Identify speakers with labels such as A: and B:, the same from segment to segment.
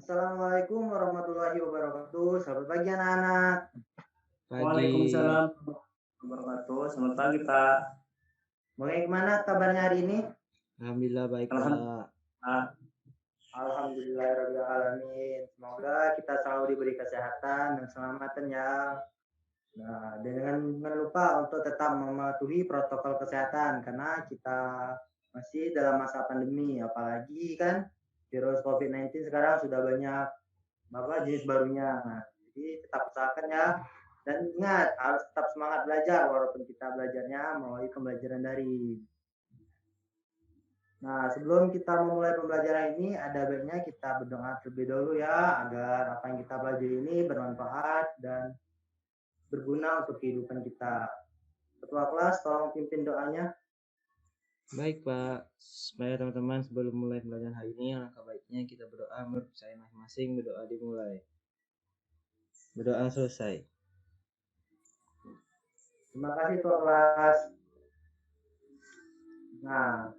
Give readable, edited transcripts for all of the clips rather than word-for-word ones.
A: Assalamualaikum warahmatullahi wabarakatuh. Selamat pagi anak-anak.
B: Pagi,
C: Waalaikumsalam warahmatullahi wabarakatuh. Selamat pagi, Pak.
A: Bagaimana kabarnya hari ini?
B: alhamdulillah baik Pak.
C: Alhamdulillah.
A: Alhamdulillahirrahmanirrahim. Semoga kita selalu diberi kesehatan dan keselamatan ya. Nah, dengan jangan lupa untuk tetap mematuhi protokol kesehatan karena kita masih dalam masa pandemi, apalagi kan virus COVID-19 sekarang sudah banyak jenis barunya. Nah, jadi tetap usahakan ya. Dan ingat, harus tetap semangat belajar walaupun kita belajarnya melalui pembelajaran daring. Nah, sebelum kita memulai pembelajaran ini, ada baiknya kita berdoa terlebih dahulu ya, agar apa yang kita pelajari ini bermanfaat dan berguna untuk kehidupan kita. Ketua kelas, tolong pimpin doanya.
B: Baik Pak, supaya teman-teman sebelum mulai pembelajaran hari ini, alangkah baiknya kita berdoa menurut saya masing-masing. Berdoa dimulai, berdoa selesai.
A: Terima kasih Ketua kelas. Nah,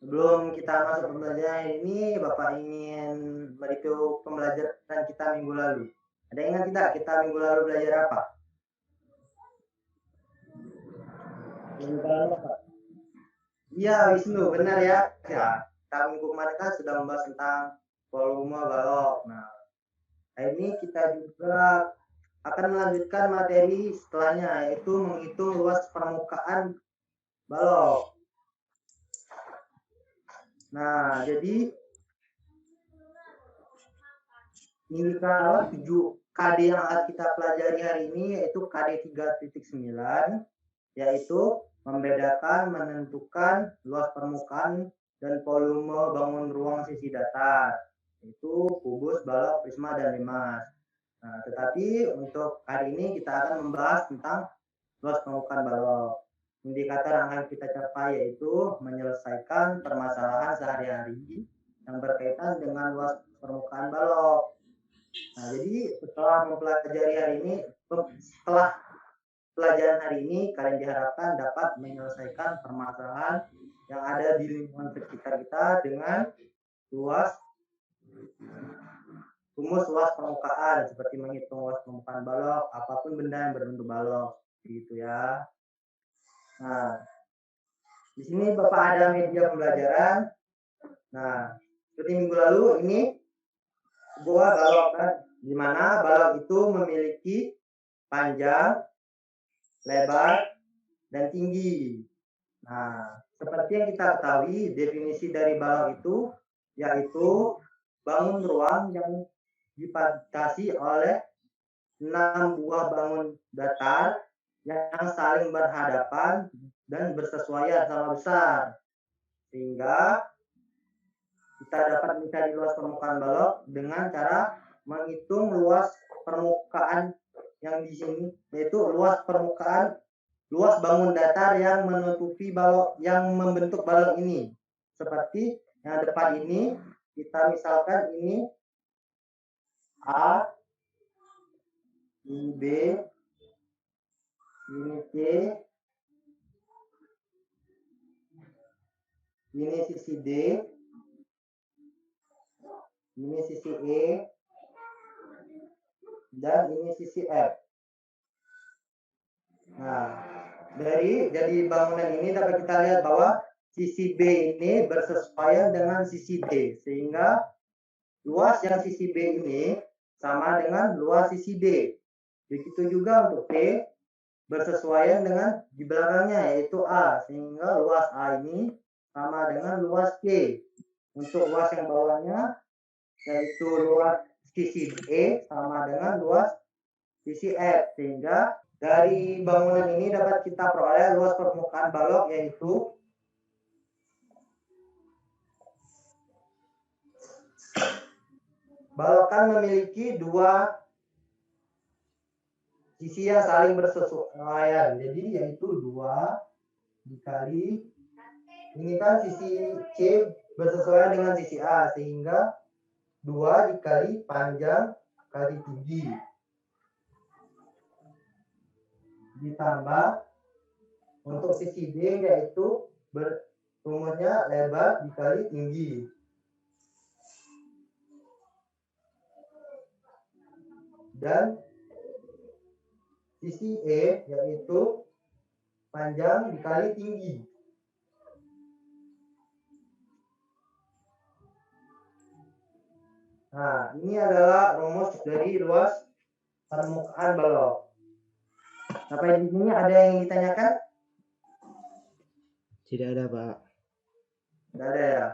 A: sebelum kita masuk pembelajaran ini, Bapak ingin mereview pembelajaran kita minggu lalu. Ada yang ingat tidak kita minggu lalu belajar apa? Iya, Wisnu, benar ya. Kita minggu kemarin kan sudah membahas tentang volume balok. Nah, hari ini kita juga akan melanjutkan materi setelahnya, yaitu menghitung luas permukaan balok. Nah, jadi indikator 7 KD yang akan kita pelajari hari ini yaitu KD 3.9, yaitu membedakan, menentukan luas permukaan dan volume bangun ruang sisi datar, yaitu kubus, balok, prisma, dan limas. Nah, tetapi untuk hari ini kita akan membahas tentang luas permukaan balok. Indikator yang akan kita capai yaitu menyelesaikan permasalahan sehari-hari yang berkaitan dengan luas permukaan balok. Nah, jadi setelah mempelajari hari ini, setelah pelajaran hari ini, kalian diharapkan dapat menyelesaikan permasalahan yang ada di lingkungan sekitar kita dengan rumus luas permukaan, seperti menghitung luas permukaan balok, apapun benda yang berbentuk balok, gitu ya. Nah, di sini Bapak ada media pembelajaran. Nah, seperti minggu lalu ini sebuah balok kan, di mana balok itu memiliki panjang, lebar, dan tinggi. Nah, seperti yang kita ketahui, definisi dari balok itu yaitu bangun ruang yang dibatasi oleh 6 buah bangun datar yang saling berhadapan dan bersesuaian sama besar, sehingga kita dapat mencari luas permukaan balok dengan cara menghitung luas permukaan yang di sini, yaitu luas bangun datar yang menutupi balok yang membentuk balok ini. Seperti yang depan ini, kita misalkan ini A, ini B, ini C, ini sisi D, ini sisi E, dan ini sisi F. Nah, dari bangunan ini dapat kita lihat bahwa sisi B ini bersesuaian dengan sisi D, sehingga luas yang sisi B ini sama dengan luas sisi D. Begitu juga untuk P bersesuaian dengan di belakangnya yaitu A, sehingga luas A ini sama dengan luas P. Untuk luas yang bawahnya yaitu luas sisi E sama dengan luas sisi F, sehingga dari bangunan ini dapat kita peroleh luas permukaan balok yaitu balok kan memiliki dua sisi yang saling bersesuaian, jadi yaitu 2 dikali ini kan sisi C bersesuaian dengan sisi A, sehingga 2 dikali panjang kali tinggi ditambah untuk sisi D yaitu rumusnya lebar dikali tinggi. dan sisi E yaitu panjang dikali tinggi. Nah, ini adalah rumus dari luas permukaan balok. Sampai di sini ada yang ditanyakan?
B: Tidak ada, Pak.
A: Tidak ada ya.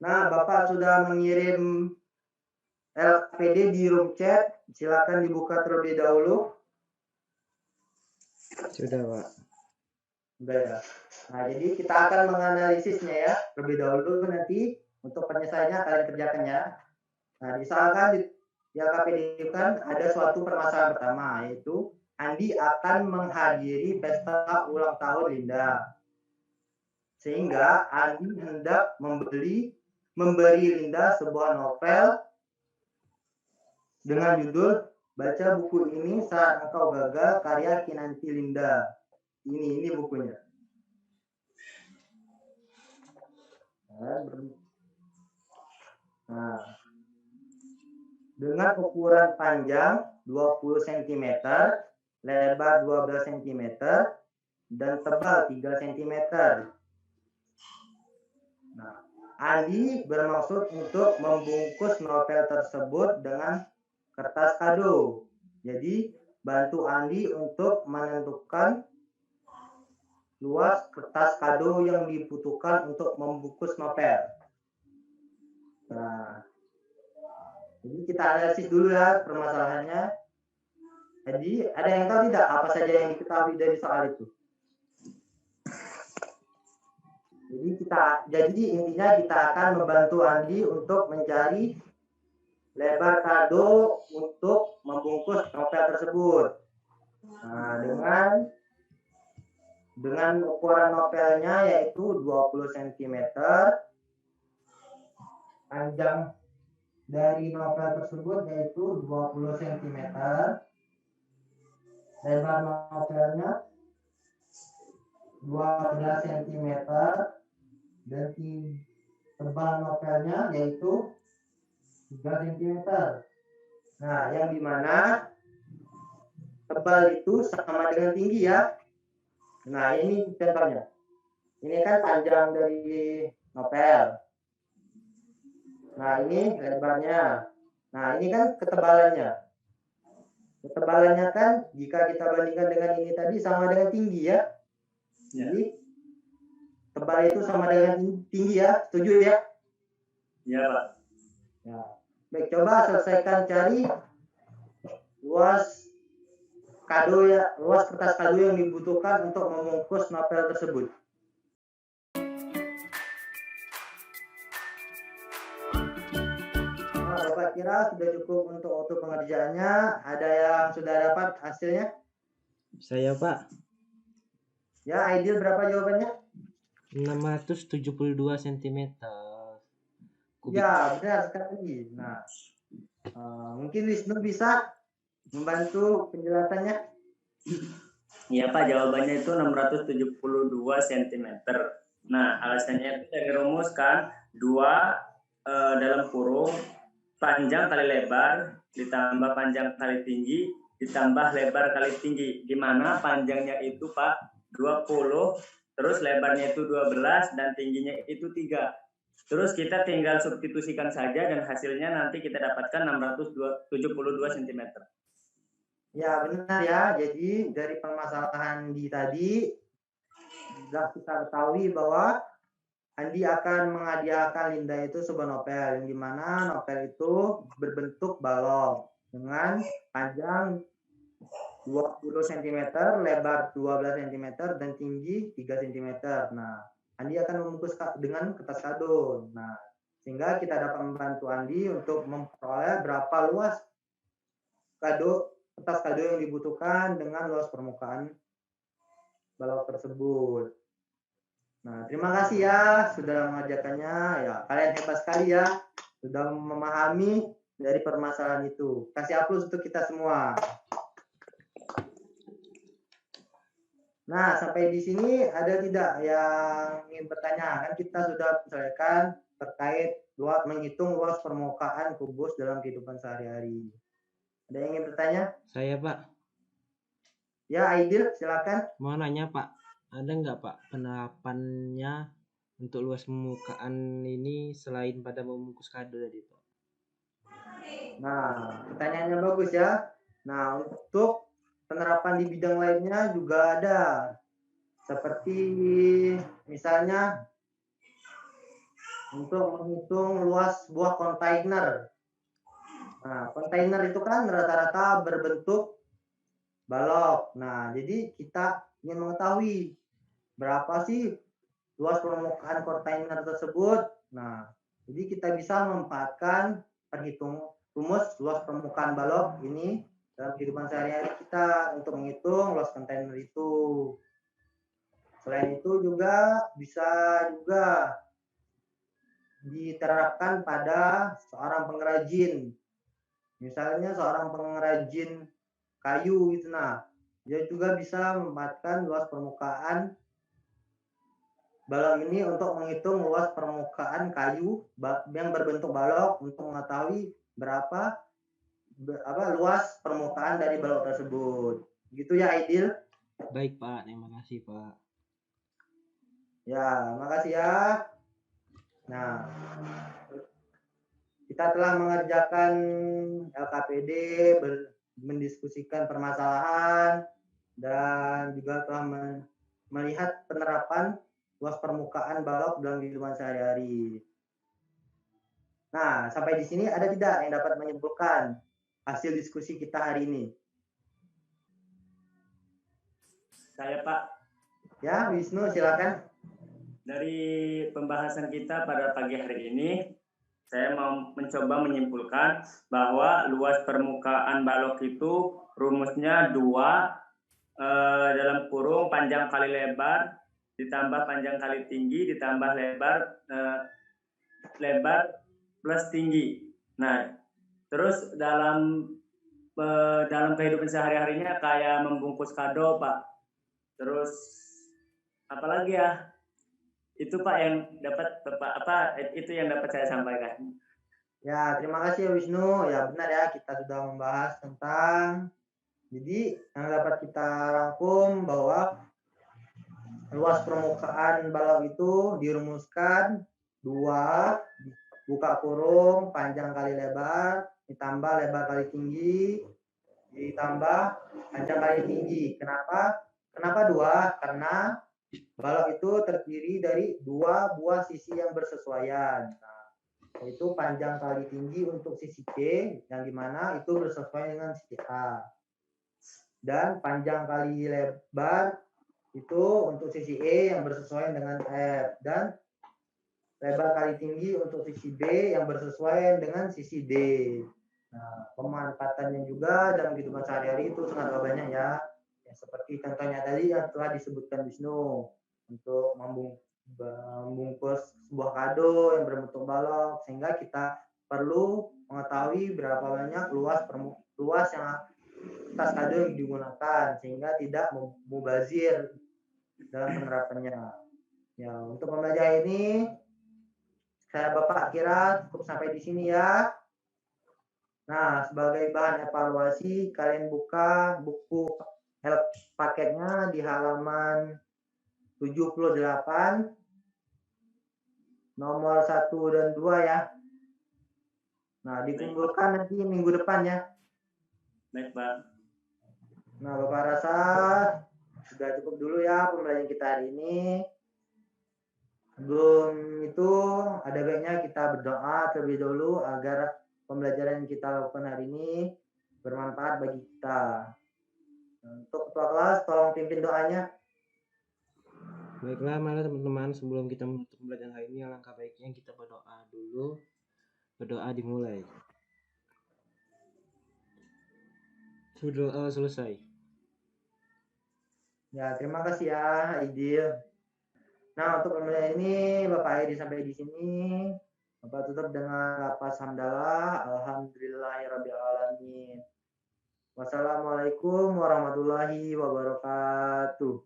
A: Nah, Bapak sudah mengirim LKPD di room chat. Silakan dibuka terlebih dahulu.
B: Sudah, Pak.
A: Sudah ya. Nah, jadi kita akan menganalisisnya ya terlebih dahulu, nanti untuk penyelesaiannya kalian kerjakannya. Nah, misalkan di LKPD kan ada suatu permasalahan pertama, yaitu Andi akan menghadiri pesta ulang tahun Linda. Sehingga Andi hendak memberi Linda sebuah novel dengan judul Baca Buku Ini Saat Engkau Gagal, karya Kinanti Linda. Ini bukunya. Nah, dengan ukuran panjang 20 cm, lebar 12 cm, dan tebal 3 cm. Nah, Andi bermaksud untuk membungkus novel tersebut dengan kertas kado. Jadi, bantu Andi untuk menentukan luas kertas kado yang dibutuhkan untuk membungkus novel. Nah, jadi kita analisis dulu ya permasalahannya. Jadi, ada yang tahu tidak apa saja yang diketahui dari soal itu? Jadi intinya kita akan membantu Andi untuk mencari lebar kado untuk membungkus novel tersebut. Nah, dengan ukuran novelnya yaitu 20 cm, panjang dari novel tersebut yaitu 20 cm, lebar novelnya 12 cm, dan tebal novelnya yaitu 3 cm. Nah, yang dimana tebal itu sama dengan tinggi ya. Nah, ini contohnya. Ini kan panjang dari novel. Nah, ini lebarnya. Nah, ini kan ketebalannya. Ketebalannya kan jika kita bandingkan dengan ini tadi sama dengan tinggi ya. Jadi tebal itu sama dengan tinggi ya. Setuju ya?
C: Iya, Pak.
A: Ya. Baik, coba selesaikan cari luas kertas kado yang dibutuhkan untuk membungkus novel tersebut. Nah, Bapak kira sudah cukup untuk waktu pengerjaannya? Ada yang sudah dapat hasilnya?
B: Saya, Pak.
A: Ya, ideal berapa jawabannya?
B: 672 cm.
A: Ya, benar sekali. Nah, mungkin Wisnu bisa membantu penjelasannya.
C: Iya, Pak, jawabannya itu 672 cm. Nah, alasannya itu dari rumus kan 2 dalam kurung panjang kali lebar ditambah panjang kali tinggi ditambah lebar kali tinggi, di mana panjangnya itu Pak 20, terus lebarnya itu 12 dan tingginya itu 3. Terus kita tinggal substitusikan saja dan hasilnya nanti kita dapatkan 672 cm.
A: Ya, benar ya. Jadi dari permasalahan di tadi sudah kita ketahui bahwa Andi akan menghadiahkan Linda itu sebuah novel, yang dimana novel itu berbentuk balok dengan panjang 20 cm, lebar 12 cm, dan tinggi 3 cm. Nah, Andi akan membungkus dengan kertas kado. Nah, sehingga kita dapat membantu Andi untuk memperoleh berapa luas kertas kado yang dibutuhkan dengan luas permukaan balok tersebut. Nah, terima kasih ya sudah mengajarkannya. Ya, kalian hebat sekali ya, sudah memahami dari permasalahan itu. Kasih aplaus untuk kita semua. Nah, sampai di sini ada tidak yang ingin bertanya? Kan kita sudah selesaikan terkait menghitung luas permukaan kubus dalam kehidupan sehari-hari. Ada yang ingin bertanya?
B: Saya Pak,
A: Ya, Aidil, silakan.
B: mau nanya Pak, ada nggak Pak penerapannya untuk luas permukaan ini selain pada membungkus kado tadi Pak?
A: Nah, pertanyaannya bagus ya. Nah, untuk penerapan di bidang lainnya juga ada. Seperti misalnya untuk menghitung luas sebuah kontainer. Nah, kontainer itu kan rata-rata berbentuk balok. Nah, jadi kita ingin mengetahui berapa sih luas permukaan kontainer tersebut. Nah, jadi kita bisa memanfaatkan rumus luas permukaan balok ini dalam kehidupan sehari-hari kita untuk menghitung luas kontainer itu. Selain itu juga bisa juga diterapkan pada seorang pengrajin. Misalnya seorang pengrajin kayu gitu. Nah, dia juga bisa memanfaatkan luas permukaan balok ini untuk menghitung luas permukaan kayu yang berbentuk balok untuk mengetahui berapa luas permukaan dari balok tersebut. Gitu ya, Aidil.
B: Baik Pak, terima kasih Pak.
A: Ya, makasih ya. Nah, kita telah mengerjakan LKPD, mendiskusikan permasalahan, dan juga telah melihat penerapan luas permukaan balok dalam kehidupan sehari-hari. Nah, sampai di sini ada tidak yang dapat menyimpulkan hasil diskusi kita hari ini?
C: Saya Pak,
A: Ya, Wisnu silakan.
C: dari pembahasan kita pada pagi hari ini, saya mau mencoba menyimpulkan bahwa luas permukaan balok itu rumusnya 2 dalam kurung panjang kali lebar ditambah panjang kali tinggi ditambah lebar plus tinggi. Nah, terus dalam kehidupan sehari-harinya kayak membungkus kado, Pak. Terus apalagi ya? Itu Pak yang dapat itu yang dapat saya sampaikan.
A: Ya, terima kasih ya Wisnu. Ya benar ya, kita sudah membahas tentang jadi yang dapat kita rangkum bahwa luas permukaan balok itu dirumuskan 2 buka kurung panjang kali lebar ditambah lebar kali tinggi ditambah panjang kali tinggi. Kenapa 2? Karena balok itu terdiri dari 2 buah sisi yang bersesuaian. Nah, yaitu panjang kali tinggi untuk sisi B yang dimana itu bersesuaian dengan sisi A. Dan panjang kali lebar itu untuk sisi E yang bersesuaian dengan F. Dan lebar kali tinggi untuk sisi B yang bersesuaian dengan sisi D. Nah, pemanfaatannya juga dalam kehidupan sehari-hari itu sangat banyak ya. Ya. Seperti contohnya tadi yang telah disebutkan Wisnu untuk membungkus sebuah kado yang berbentuk balok sehingga kita perlu mengetahui berapa banyak luas yang tas kado yang digunakan sehingga tidak mubazir dalam penerapannya. Ya, untuk pembelajaran ini saya Bapak kira cukup sampai di sini ya. Nah, sebagai bahan evaluasi, kalian buka buku help paketnya di halaman 78, nomor 1 dan 2 ya. Nah, dikumpulkan nanti minggu depan ya.
C: Baik, Pak.
A: Nah, Bapak rasa sudah cukup dulu ya pembelajaran kita hari ini. Sebelum itu, ada baiknya kita berdoa terlebih dahulu agar pembelajaran yang kita lakukan hari ini bermanfaat bagi kita. Untuk ketua kelas, tolong pimpin doanya.
B: Baiklah, mari teman-teman, sebelum kita menutup pembelajaran hari ini, alangkah baiknya kita berdoa dulu. Berdoa dimulai. Berdoa selesai.
A: Ya, terima kasih ya, Aidil. Nah, untuk pembelajaran ini Bapak Aidi sampai di sini. Bapak tutup dengan lafaz hamdalah, alhamdulillahirabbil alamin. Wassalamualaikum warahmatullahi wabarakatuh.